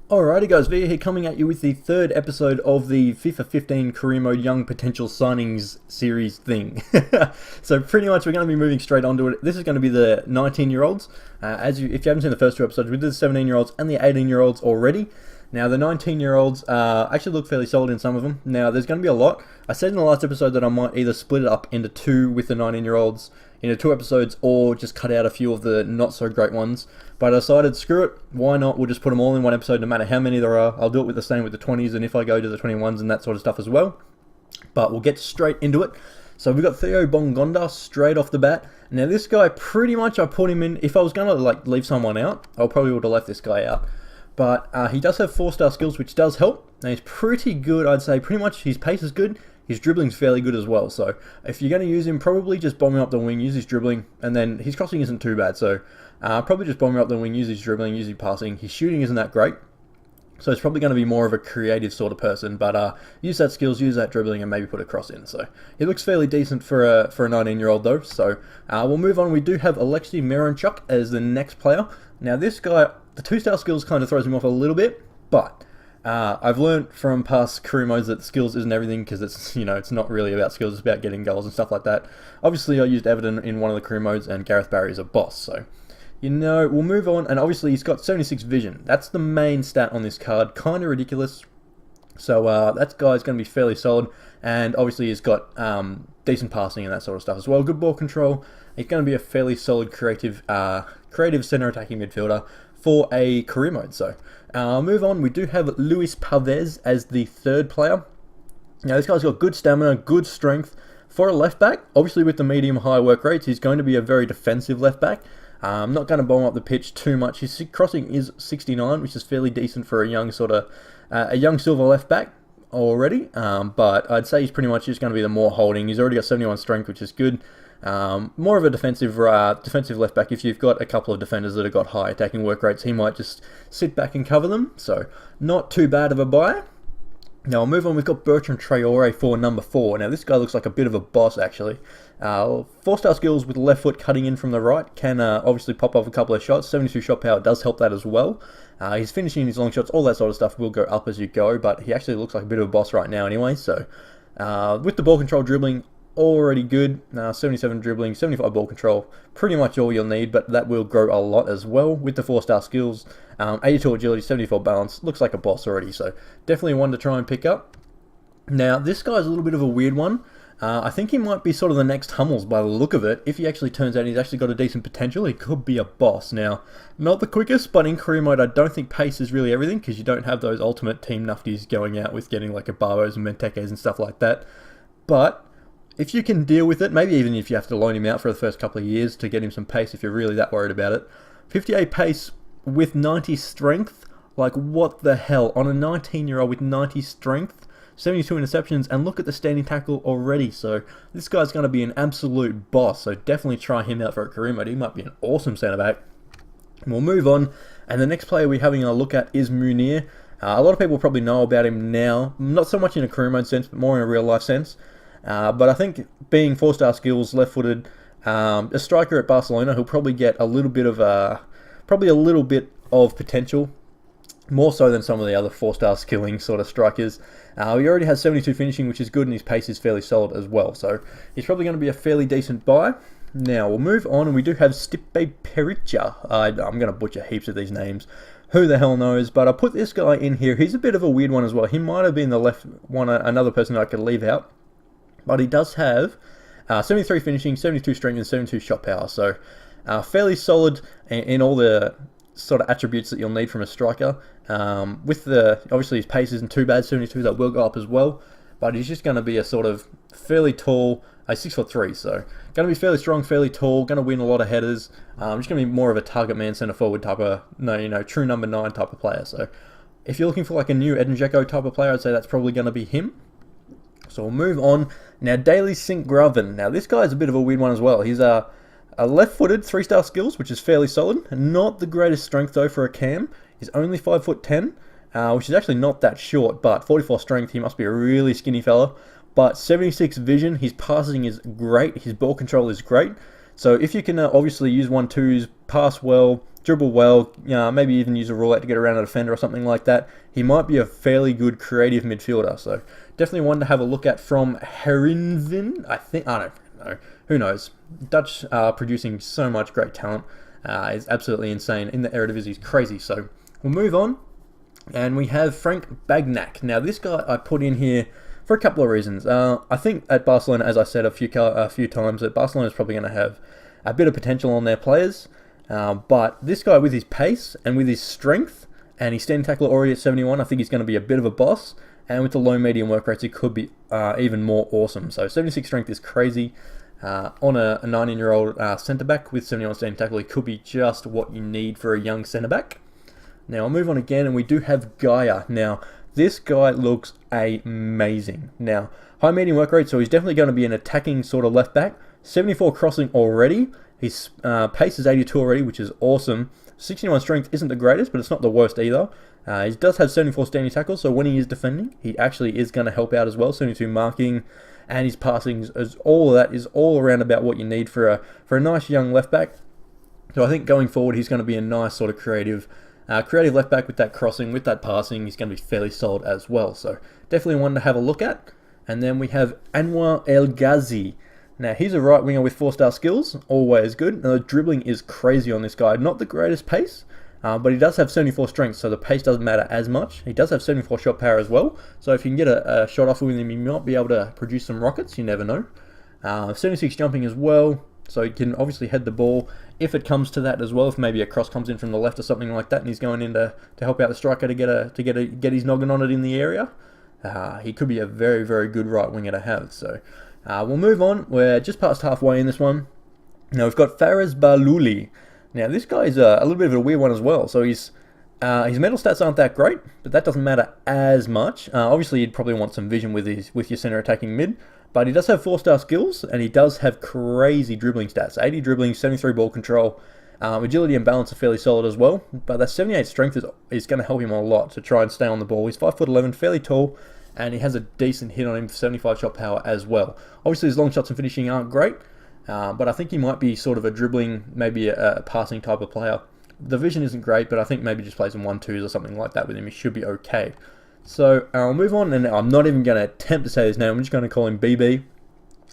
Alrighty guys, Via here coming at you with the third episode of the FIFA 15 Career Mode Young Potential Signings series thing. So pretty much we're going to be moving straight onto it. This is going to be the 19-year-olds. If you haven't seen the first two episodes, we did the 17-year-olds and the 18-year-olds already. Now the 19-year-olds actually look fairly solid in some of them. Now there's going to be a lot. I said in the last episode that I might either split it up into two with the 19-year-olds, into two episodes, or just cut out a few of the not so great ones. But I decided, screw it, why not? We'll just put them all in one episode no matter how many there are. I'll do it with the same with the 20s, and if I go to the 21s and that sort of stuff as well. But we'll get straight into it. So we've got Theo Bongonda straight off the bat. Now this guy, pretty much I put him in. If I was going to leave someone out, I probably would have left this guy out. But he does have 4-star skills, which does help. And he's pretty good, I'd say. Pretty much his pace is good. His dribbling's fairly good as well. So if you're going to use him, probably just bomb him up the wing, use his dribbling. And then his crossing isn't too bad. So probably just bomb him up the wing, use his dribbling, use his passing. His shooting isn't that great. So it's probably going to be more of a creative sort of person. But use that skills, use that dribbling, and maybe put a cross in. So he looks fairly decent for a 19-year-old though. So we'll move on. We do have Alexei Mironchuk as the next player. Now this guy, the 2-star skills kind of throws him off a little bit. But I've learned from past career modes that skills isn't everything, because it's not really about skills, it's about getting goals and stuff like that. Obviously I used Everton in one of the career modes, and Gareth Barry is a boss, so we'll move on. And obviously he's got 76 vision. That's the main stat on this card, kind of ridiculous. So that guy's going to be fairly solid, and obviously he's got decent passing and that sort of stuff as well. Good ball control. He's going to be a fairly solid creative center attacking midfielder for a career mode. So move on. We do have Luis Pavez as the third player. Now this guy's got good stamina, good strength for a left back. Obviously with the medium high work rates, he's going to be a very defensive left back. I'm not going to bomb up the pitch too much. His crossing is 69, which is fairly decent for a young silver left back already. But I'd say he's pretty much just going to be the more holding. He's already got 71 strength, which is good. More of a defensive left back. If you've got a couple of defenders that have got high attacking work rates, he might just sit back and cover them. So not too bad of a buy. Now I'll move on. We've got Bertrand Traore for number 4. Now this guy looks like a bit of a boss actually. 4-star skills with the left foot cutting in from the right, can obviously pop off a couple of shots. 72 shot power does help that as well. His finishing, his long shots, all that sort of stuff will go up as you go, but he actually looks like a bit of a boss right now anyway. So with the ball control, dribbling, already good. 77 dribbling, 75 ball control, pretty much all you'll need, but that will grow a lot as well with the 4-star skills. 82 agility, 74 balance, looks like a boss already, so definitely one to try and pick up. Now this guy's a little bit of a weird one. I think he might be sort of the next Hummels by the look of it. If he actually turns out he's actually got a decent potential, he could be a boss. Now, not the quickest, but in career mode I don't think pace is really everything, because you don't have those ultimate team nufties going out with getting like a Barbos and Mentekes and stuff like that. But if you can deal with it, maybe even if you have to loan him out for the first couple of years to get him some pace if you're really that worried about it. 58 pace with 90 strength, like what the hell? On a 19-year-old with 90 strength, 72 interceptions, and look at the standing tackle already. So this guy's going to be an absolute boss, so definitely try him out for a career mode. He might be an awesome centre back. And we'll move on, and the next player we're having a look at is Munir. A lot of people probably know about him now, not so much in a career mode sense, but more in a real life sense. But I think being 4-star skills, left-footed, a striker at Barcelona, he'll probably get a little bit of potential, more so than some of the other 4-star skilling sort of strikers. He already has 72 finishing, which is good, and his pace is fairly solid as well. So he's probably going to be a fairly decent buy. Now we'll move on, and we do have Stipe Perica. I'm going to butcher heaps of these names. Who the hell knows? But I put this guy in here. He's a bit of a weird one as well. He might have been the left one, another person I could leave out. But he does have 73 finishing, 72 strength, and 72 shot power. So fairly solid in all the sort of attributes that you'll need from a striker. Obviously his pace isn't too bad, 72, that will go up as well. But he's just going to be a sort of fairly tall, 6'3", so going to be fairly strong, fairly tall, going to win a lot of headers. Just going to be more of a target man, centre forward type of, true number 9 type of player. So if you're looking for like a new Edin Dzeko type of player, I'd say that's probably going to be him. So we'll move on. Now, Daly Sink-Graven. Now, this guy's a bit of a weird one as well. He's a left-footed, 3-star skills, which is fairly solid. Not the greatest strength, though, for a cam. He's only 5'10", which is actually not that short, but 44 strength. He must be a really skinny fella. But 76 vision. His passing is great. His ball control is great. So if you can obviously use 1-2s, pass well, dribble well, maybe even use a roulette to get around a defender or something like that, he might be a fairly good creative midfielder. So definitely one to have a look at from Herenveen. I don't know. Who knows? Dutch are producing so much great talent. It's absolutely insane. In the Eredivisie is crazy. So we'll move on. And we have Frank Bagnac. Now this guy I put in here for a couple of reasons. I think at Barcelona, as I said a few times, that Barcelona is probably going to have a bit of potential on their players. But this guy with his pace and with his strength and his standing tackle already at 71, I think he's going to be a bit of a boss. And with the low medium work rates, it could be even more awesome. So 76 strength is crazy. On a 19-year-old centre-back with 71 standing tackle, he could be just what you need for a young centre-back. Now I'll move on again, and we do have Gaia. Now this guy looks amazing. Now high medium work rate, so he's definitely going to be an attacking sort of left back. 74 crossing already. His pace is 82 already, which is awesome. 61 strength isn't the greatest, but it's not the worst either. He does have 74 standing tackles, so when he is defending, he actually is going to help out as well. 72 marking, and his passing, all of that is all around about what you need for a nice young left back. So I think going forward, he's going to be a nice sort of creative left back with that crossing, with that passing. He's going to be fairly solid as well. So definitely one to have a look at. And then we have Anwar El Ghazi. Now he's a right winger with 4-star skills, always good. Now the dribbling is crazy on this guy. Not the greatest pace, but he does have 74 strength, so the pace doesn't matter as much. He does have 74 shot power as well, so if you can get a shot off with him, you might be able to produce some rockets. You never know. 76 jumping as well. So he can obviously head the ball if it comes to that as well. If maybe a cross comes in from the left or something like that, and he's going in to help out the striker to get his noggin on it in the area, he could be a very, very good right winger to have. So we'll move on. We're just past halfway in this one. Now we've got Faraz Baluli. Now this guy is a little bit of a weird one as well. So his mental stats aren't that great, but that doesn't matter as much. Obviously, you'd probably want some vision with your center attacking mid. But he does have 4-star skills, and he does have crazy dribbling stats. 80 dribbling, 73 ball control. Agility and balance are fairly solid as well. But that 78 strength is going to help him a lot to try and stay on the ball. He's 5'11", fairly tall, and he has a decent hit on him, 75 shot power as well. Obviously, his long shots and finishing aren't great, but I think he might be sort of a dribbling, maybe a passing type of player. The vision isn't great, but I think maybe just play some 1-2s or something like that with him. He should be okay. So I'll move on, and I'm not even going to attempt to say his name. I'm just going to call him BB.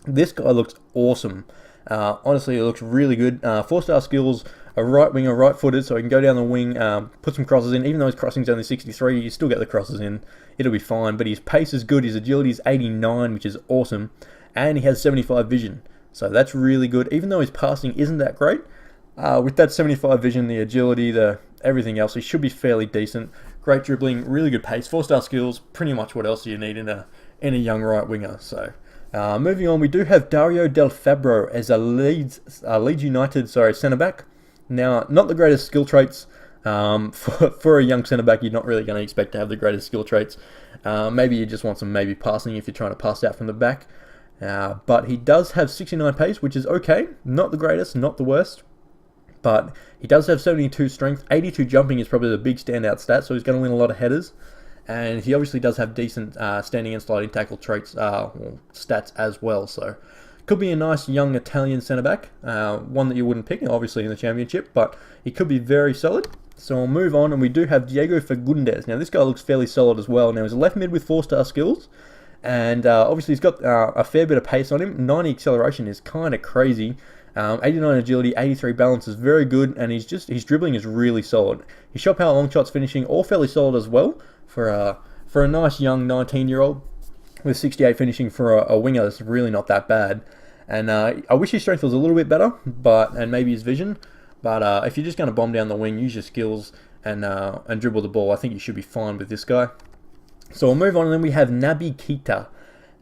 This guy looks awesome. Honestly, it looks really good. 4-star skills, a right winger, right-footed, so he can go down the wing, put some crosses in. Even though his crossing's only 63, you still get the crosses in. It'll be fine. But his pace is good. His agility is 89, which is awesome. And he has 75 vision. So that's really good. Even though his passing isn't that great, with that 75 vision, the agility, everything else, he should be fairly decent. Great dribbling, really good pace, 4-star skills. Pretty much what else do you need in a young right winger? So moving on, we do have Dario Del Fabro as a Leeds United centre back. Now, not the greatest skill traits. For a young centre back, you're not really going to expect to have the greatest skill traits. Maybe you just want some passing if you're trying to pass out from the back. But he does have 69 pace, which is okay. Not the greatest, not the worst. But he does have 72 strength. 82 jumping is probably the big standout stat, so he's going to win a lot of headers. And he obviously does have decent standing and sliding tackle traits, stats as well. So could be a nice young Italian centre-back. One that you wouldn't pick, obviously, in the Championship. But he could be very solid. So we'll move on, and we do have Diego Fagundes. Now, this guy looks fairly solid as well. Now, he's a left mid with 4-star skills. And obviously, he's got a fair bit of pace on him. 90 acceleration is kind of crazy. 89 agility, 83 balance is very good, and his dribbling is really solid. His shot power, long shots, finishing, all fairly solid as well for a nice young 19-year-old with 68 finishing for a winger. That's really not that bad. And I wish his strength was a little bit better, and maybe his vision. But if you're just going to bomb down the wing, use your skills and dribble the ball, I think you should be fine with this guy. So we'll move on, and then we have Naby Keita.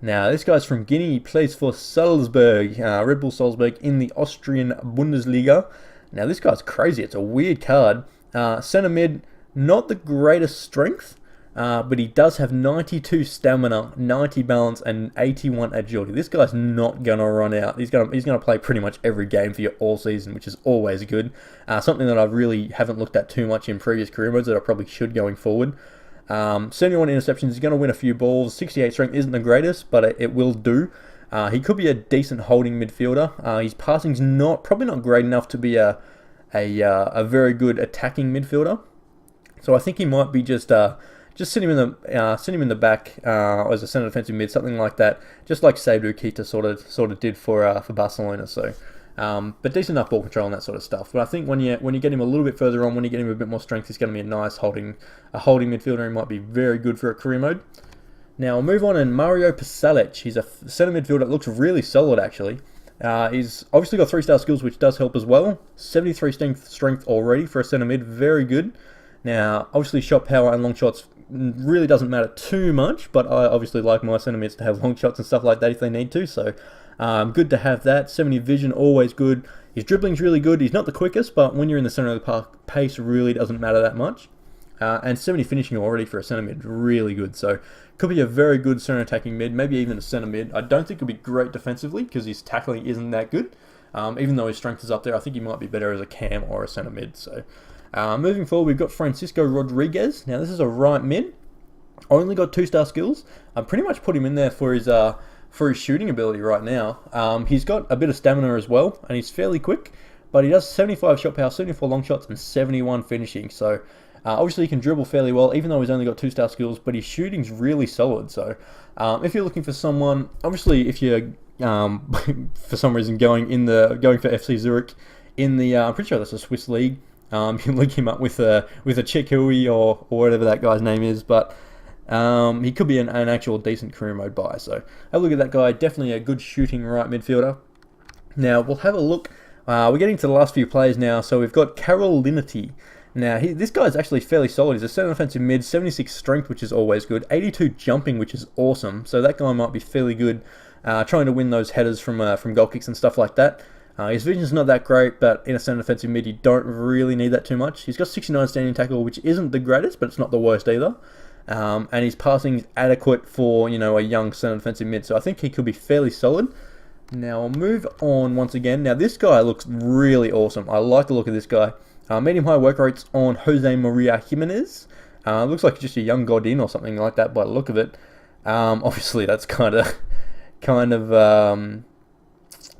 Now, this guy's from Guinea. He plays for Salzburg, Red Bull Salzburg, in the Austrian Bundesliga. Now, this guy's crazy. It's a weird card. Centre mid, not the greatest strength, but he does have 92 stamina, 90 balance, and 81 agility. This guy's not going to run out. He's going to play pretty much every game for you all season, which is always good. Something that I really haven't looked at too much in previous career modes that I probably should going forward. 71 interceptions. He's going to win a few balls. 68 strength isn't the greatest, but it will do. He could be a decent holding midfielder. His passing's probably not great enough to be a very good attacking midfielder. So I think he might be just sit him in the back as a centre defensive mid, something like that, just like Seydou Keita sort of did for Barcelona. So, but decent enough ball control and that sort of stuff. But I think when you get him a little bit further on, when you get him a bit more strength, he's going to be a nice holding midfielder. He might be very good for a career mode. Now we'll move on, and Mario Pasalic. He's a centre midfielder that looks really solid actually. He's obviously got 3-star skills, which does help as well. 73 strength already for a centre mid, very good. Now, obviously, shot power and long shots really doesn't matter too much, but I obviously like my centre mids to have long shots and stuff like that if they need to, so good to have that. 70 vision, always good. His dribbling's really good. He's not the quickest, but when you're in the centre of the park, pace really doesn't matter that much. And 70 finishing already for a centre mid, really good, so could be a very good centre attacking mid, maybe even a centre mid. I don't think he'll be great defensively because his tackling isn't that good. Even though his strength is up there, I think he might be better as a cam or a centre mid, so... moving forward, we've got Francisco Rodriguez. Now, this is a right mid. Only got 2-star skills. I pretty much put him in there for his shooting ability right now. He's got a bit of stamina as well, and he's fairly quick. But he does 75 shot power, 74 long shots, and 71 finishing. So, obviously, he can dribble fairly well, even though he's only got 2-star skills. But his shooting's really solid. So, if you're looking for someone, obviously, if you're for some reason going for FC Zurich in the, I'm pretty sure that's a Swiss league. You can link him up with a Chekhui or whatever that guy's name is, but he could be an actual decent career mode buy. So have a look at that guy. Definitely a good shooting right midfielder. Now we'll have a look. We're getting to the last few players now. So we've got Carol Linity. Now this guy's actually fairly solid. He's a centre offensive mid, 76 strength, which is always good. 82 jumping, which is awesome. So that guy might be fairly good, trying to win those headers from goal kicks and stuff like that. His vision's not that great, but in a centre defensive mid, you don't really need that too much. He's got 69 standing tackle, which isn't the greatest, but it's not the worst either. And his passing is adequate for, a young centre defensive mid, so I think he could be fairly solid. Now, I'll move on once again. Now, this guy looks really awesome. I like the look of this guy. Medium high work rates on Jose Maria Jimenez. Looks like just a young Godin or something like that by the look of it. Obviously, that's kind of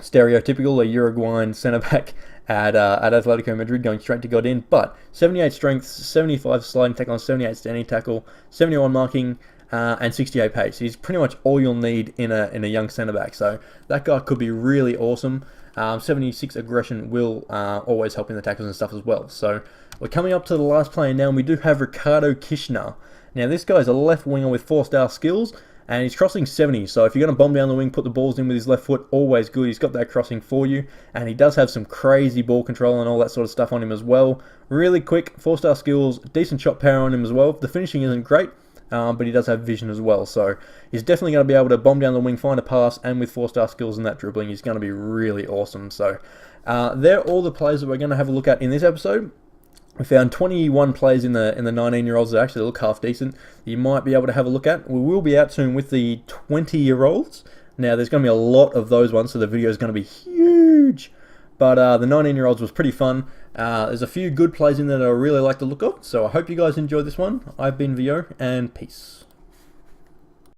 stereotypical, a Uruguayan centre-back at Atletico Madrid going straight to Godin, but 78 strength, 75 sliding tackle, 78 standing tackle, 71 marking, and 68 pace. He's pretty much all you'll need in a young centre-back, so that guy could be really awesome. 76 aggression will always help in the tackles and stuff as well. So we're coming up to the last player now, and we do have Ricardo Kishner. Now this guy's a left winger with 4-star skills, and he's crossing 70, so if you're going to bomb down the wing, put the balls in with his left foot, always good. He's got that crossing for you, and he does have some crazy ball control and all that sort of stuff on him as well. Really quick, 4-star skills, decent shot power on him as well. The finishing isn't great, but he does have vision as well, so he's definitely going to be able to bomb down the wing, find a pass, and with 4-star skills and that dribbling, he's going to be really awesome. So they're all the players that we're going to have a look at in this episode. We found 21 players in the 19-year-olds that actually look half decent. You might be able to have a look at. We will be out soon with the 20-year-olds. Now, there's going to be a lot of those ones, so the video is going to be huge. But the 19-year-olds was pretty fun. There's a few good plays in there that I really like the look of. So I hope you guys enjoyed this one. I've been Vio, and peace.